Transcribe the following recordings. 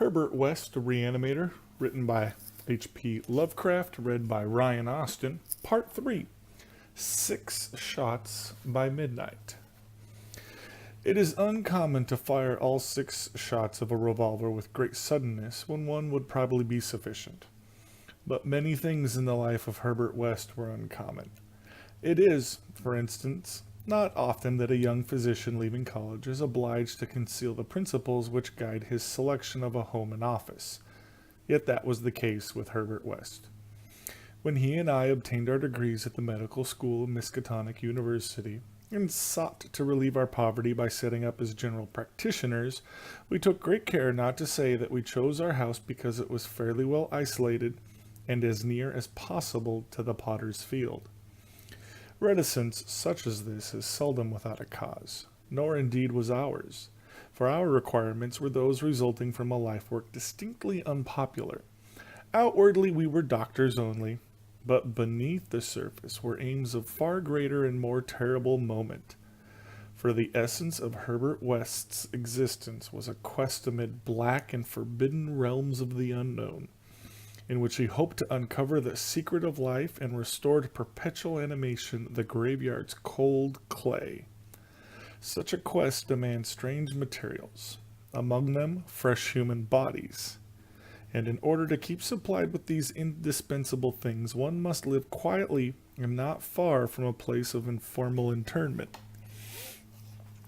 Herbert West, Reanimator, written by H.P. Lovecraft, read by Ryan Austin. Part 3, 6 Shots by Midnight. It is uncommon to fire all 6 shots of a revolver with great suddenness when one would probably be sufficient. But many things in the life of Herbert West were uncommon. It is, for instance, not often that a young physician leaving college is obliged to conceal the principles which guide his selection of a home and office. Yet that was the case with Herbert West. When he and I obtained our degrees at the medical school of Miskatonic University and sought to relieve our poverty by setting up as general practitioners, we took great care not to say that we chose our house because it was fairly well isolated and as near as possible to the potter's field. Reticence such as this is seldom without a cause, nor indeed was ours, for our requirements were those resulting from a life work distinctly unpopular. Outwardly we were doctors only, but beneath the surface were aims of far greater and more terrible moment. For the essence of Herbert West's existence was a quest amid black and forbidden realms of the unknown, in which he hoped to uncover the secret of life and restore to perpetual animation the graveyard's cold clay. Such a quest demands strange materials, among them fresh human bodies. And in order to keep supplied with these indispensable things, one must live quietly and not far from a place of informal internment.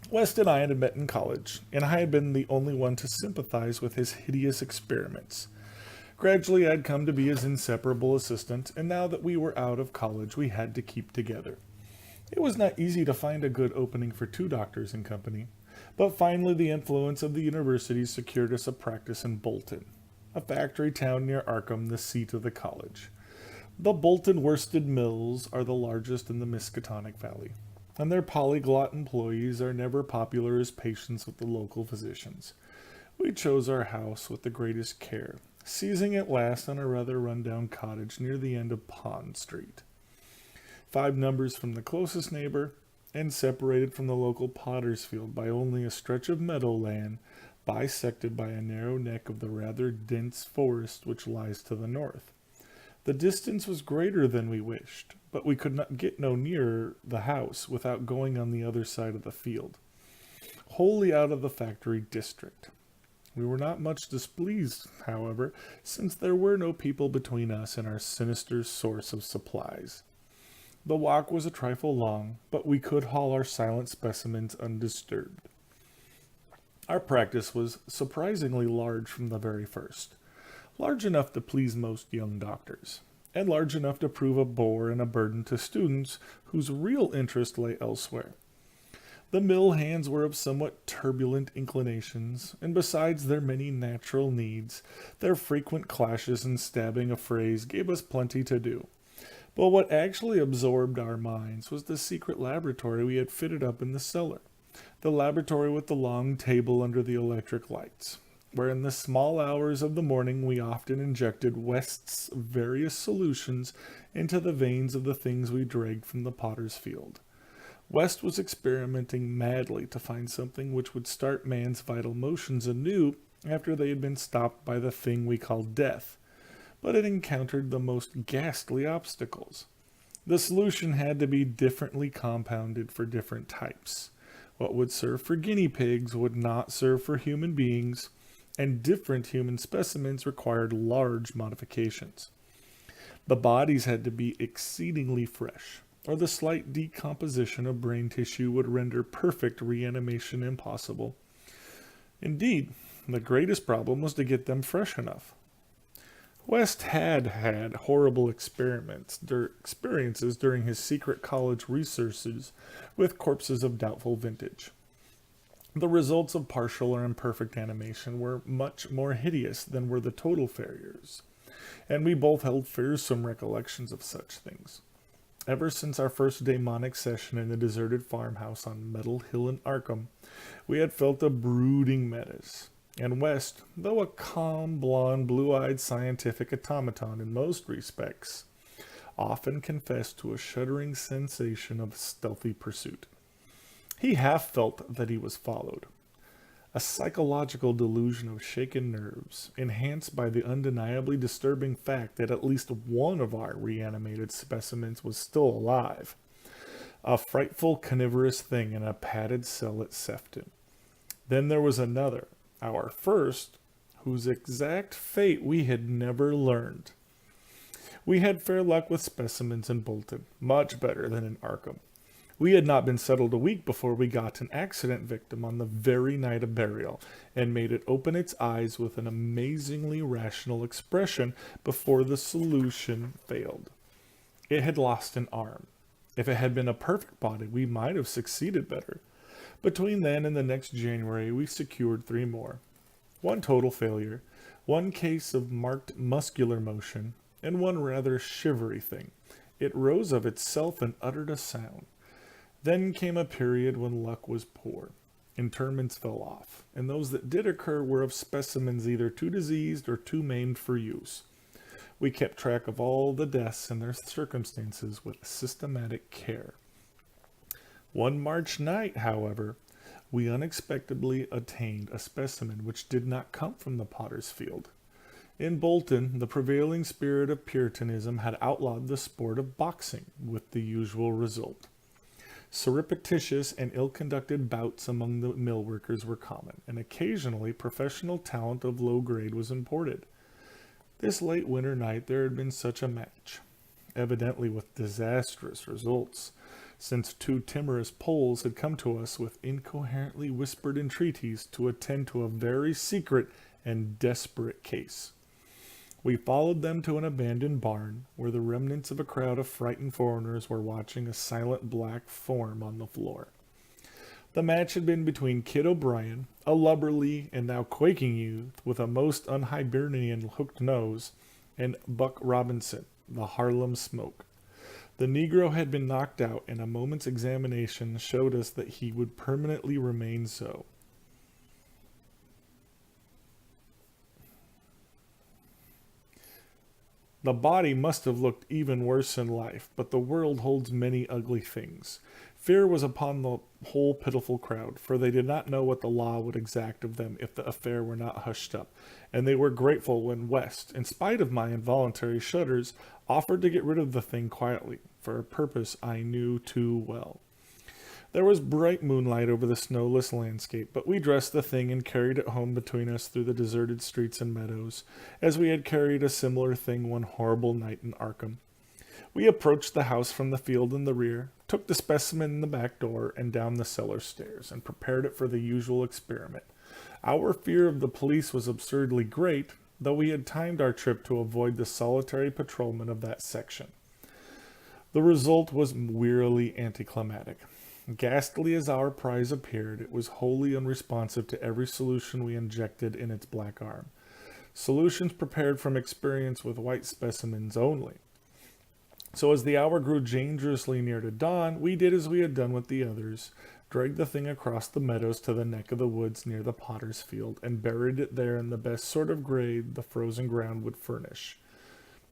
West and I had met in college, and I had been the only one to sympathize with his hideous experiments. Gradually, I had come to be his inseparable assistant, and now that we were out of college, we had to keep together. It was not easy to find a good opening for 2 doctors in company, but finally the influence of the university secured us a practice in Bolton, a factory town near Arkham, the seat of the college. The Bolton worsted mills are the largest in the Miskatonic Valley, and their polyglot employees are never popular as patients with the local physicians. We chose our house with the greatest care, seizing at last on a rather run-down cottage near the end of Pond Street. 5 numbers from the closest neighbor, and separated from the local potter's field by only a stretch of meadowland, bisected by a narrow neck of the rather dense forest which lies to the north. The distance was greater than we wished, but we could not get no nearer the house without going on the other side of the field, wholly out of the factory district. We were not much displeased, however, since there were no people between us and our sinister source of supplies. The walk was a trifle long, but we could haul our silent specimens undisturbed. Our practice was surprisingly large from the very first, large enough to please most young doctors, and large enough to prove a bore and a burden to students whose real interest lay elsewhere. The mill hands were of somewhat turbulent inclinations, and besides their many natural needs, their frequent clashes and stabbing affrays gave us plenty to do. But what actually absorbed our minds was the secret laboratory we had fitted up in the cellar, the laboratory with the long table under the electric lights, where in the small hours of the morning we often injected West's various solutions into the veins of the things we dragged from the potter's field. West was experimenting madly to find something which would start man's vital motions anew after they had been stopped by the thing we called death, but it encountered the most ghastly obstacles. The solution had to be differently compounded for different types. What would serve for guinea pigs would not serve for human beings, and different human specimens required large modifications. The bodies had to be exceedingly fresh, or the slight decomposition of brain tissue would render perfect reanimation impossible. Indeed, the greatest problem was to get them fresh enough. West had had horrible experiences during his secret college researches with corpses of doubtful vintage. The results of partial or imperfect animation were much more hideous than were the total failures, and we both held fearsome recollections of such things. Ever since our first daemonic session in the deserted farmhouse on Metal Hill in Arkham, we had felt a brooding menace, and West, though a calm, blond, blue-eyed scientific automaton in most respects, often confessed to a shuddering sensation of stealthy pursuit. He half felt that he was followed. a psychological delusion of shaken nerves, enhanced by the undeniably disturbing fact that at least one of our reanimated specimens was still alive. A frightful carnivorous thing in a padded cell at Sefton. Then there was another, our first, whose exact fate we had never learned. We had fair luck with specimens in Bolton, much better than in Arkham. We had not been settled a week before we got an accident victim on the very night of burial, and made it open its eyes with an amazingly rational expression before the solution failed. It had lost an arm. If it had been a perfect body, we might have succeeded better. Between then and the next January, we secured 3 more. 1 total failure, 1 case of marked muscular motion, and 1 rather shivery thing. It rose of itself and uttered a sound. Then came a period when luck was poor. Interments fell off, and those that did occur were of specimens either too diseased or too maimed for use. We kept track of all the deaths and their circumstances with systematic care. One March night, however, we unexpectedly attained a specimen which did not come from the potter's field. In Bolton, the prevailing spirit of Puritanism had outlawed the sport of boxing, with the usual result. Surreptitious and ill-conducted bouts among the mill workers were common, and occasionally professional talent of low grade was imported. This late winter night there had been such a match, evidently with disastrous results, since 2 timorous Poles had come to us with incoherently whispered entreaties to attend to a very secret and desperate case. We followed them to an abandoned barn, where the remnants of a crowd of frightened foreigners were watching a silent black form on the floor. The match had been between Kid O'Brien, a lubberly and now quaking youth with a most un-Hibernian hooked nose, and Buck Robinson, the Harlem Smoke. The Negro had been knocked out, and a moment's examination showed us that he would permanently remain so. The body must have looked even worse in life, but the world holds many ugly things. Fear was upon the whole pitiful crowd, for they did not know what the law would exact of them if the affair were not hushed up, and they were grateful when West, in spite of my involuntary shudders, offered to get rid of the thing quietly, for a purpose I knew too well. There was bright moonlight over the snowless landscape, but we dressed the thing and carried it home between us through the deserted streets and meadows, as we had carried a similar thing one horrible night in Arkham. We approached the house from the field in the rear, took the specimen in the back door and down the cellar stairs, and prepared it for the usual experiment. Our fear of the police was absurdly great, though we had timed our trip to avoid the solitary patrolman of that section. The result was wearily anticlimactic. Ghastly as our prize appeared, it was wholly unresponsive to every solution we injected in its black arm. Solutions prepared from experience with white specimens only. So as the hour grew dangerously near to dawn, we did as we had done with the others, dragged the thing across the meadows to the neck of the woods near the potter's field, and buried it there in the best sort of grave the frozen ground would furnish.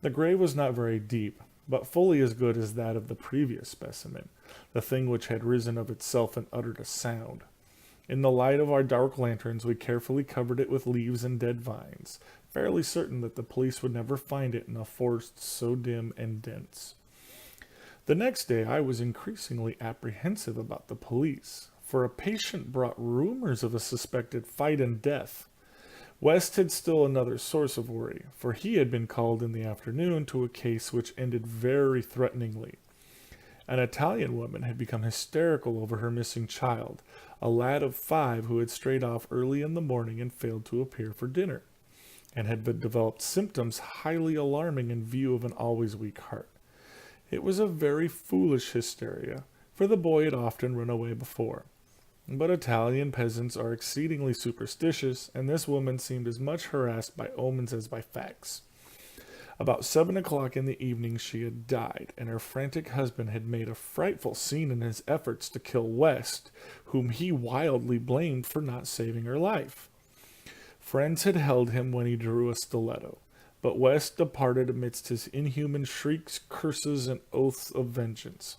The grave was not very deep, but fully as good as that of the previous specimen, the thing which had risen of itself and uttered a sound. In the light of our dark lanterns, we carefully covered it with leaves and dead vines, fairly certain that the police would never find it in a forest so dim and dense. The next day, I was increasingly apprehensive about the police, for a patient brought rumors of a suspected fight and death. West had still another source of worry, for he had been called in the afternoon to a case which ended very threateningly. An Italian woman had become hysterical over her missing child, a lad of 5 who had strayed off early in the morning and failed to appear for dinner, and had developed symptoms highly alarming in view of an always weak heart. It was a very foolish hysteria, for the boy had often run away before. But Italian peasants are exceedingly superstitious, and this woman seemed as much harassed by omens as by facts. About 7 o'clock in the evening she had died, and her frantic husband had made a frightful scene in his efforts to kill West, whom he wildly blamed for not saving her life. Friends had held him when he drew a stiletto, but West departed amidst his inhuman shrieks, curses, and oaths of vengeance.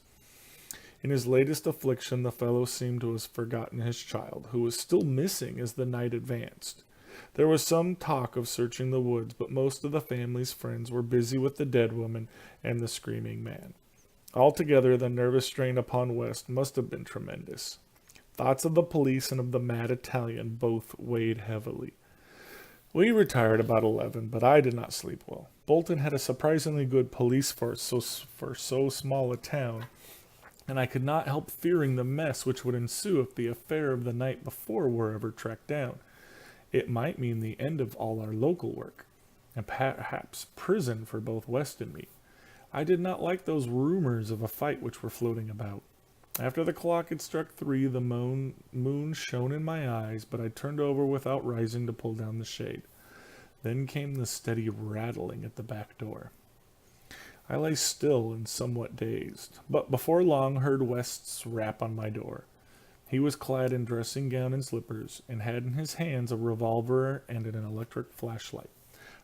In his latest affliction, the fellow seemed to have forgotten his child, who was still missing as the night advanced. There was some talk of searching the woods, but most of the family's friends were busy with the dead woman and the screaming man. Altogether, the nervous strain upon West must have been tremendous. Thoughts of the police and of the mad Italian both weighed heavily. We retired about 11, but I did not sleep well. Bolton had a surprisingly good police force for so small a town, and I could not help fearing the mess which would ensue if the affair of the night before were ever tracked down. It might mean the end of all our local work, and perhaps prison for both West and me. I did not like those rumors of a fight which were floating about. After the clock had struck 3, the moon shone in my eyes, but I turned over without rising to pull down the shade. Then came the steady rattling at the back door. I lay still and somewhat dazed, but before long heard West's rap on my door. He was clad in dressing gown and slippers, and had in his hands a revolver and an electric flashlight.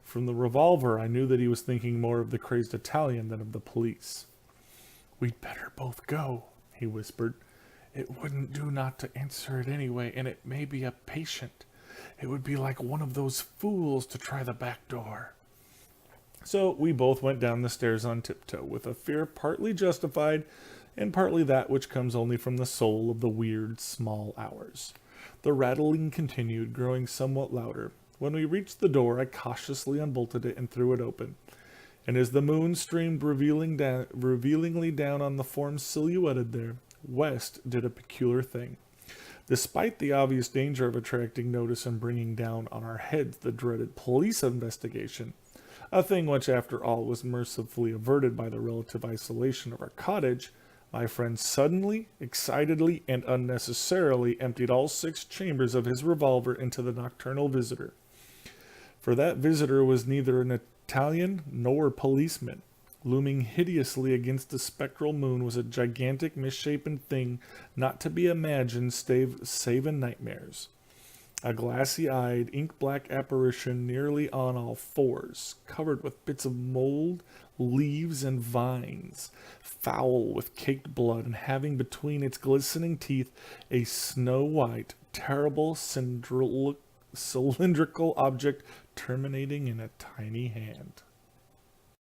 From the revolver, I knew that he was thinking more of the crazed Italian than of the police. "We'd better both go," he whispered. "It wouldn't do not to answer it anyway, and it may be a patient. It would be like one of those fools to try the back door." So we both went down the stairs on tiptoe, with a fear partly justified and partly that which comes only from the soul of the weird small hours. The rattling continued, growing somewhat louder. When we reached the door, I cautiously unbolted it and threw it open. And as the moon streamed revealingly down on the forms silhouetted there, West did a peculiar thing. Despite the obvious danger of attracting notice and bringing down on our heads the dreaded police investigation, a thing which after all was mercifully averted by the relative isolation of our cottage, my friend suddenly, excitedly, and unnecessarily emptied all 6 chambers of his revolver into the nocturnal visitor. For that visitor was neither an Italian nor policeman. Looming hideously against the spectral moon was a gigantic misshapen thing not to be imagined save in nightmares. A glassy-eyed, ink-black apparition nearly on all 4s, covered with bits of mold, leaves, and vines, foul with caked blood, and having between its glistening teeth a snow-white, terrible cylindrical object terminating in a tiny hand.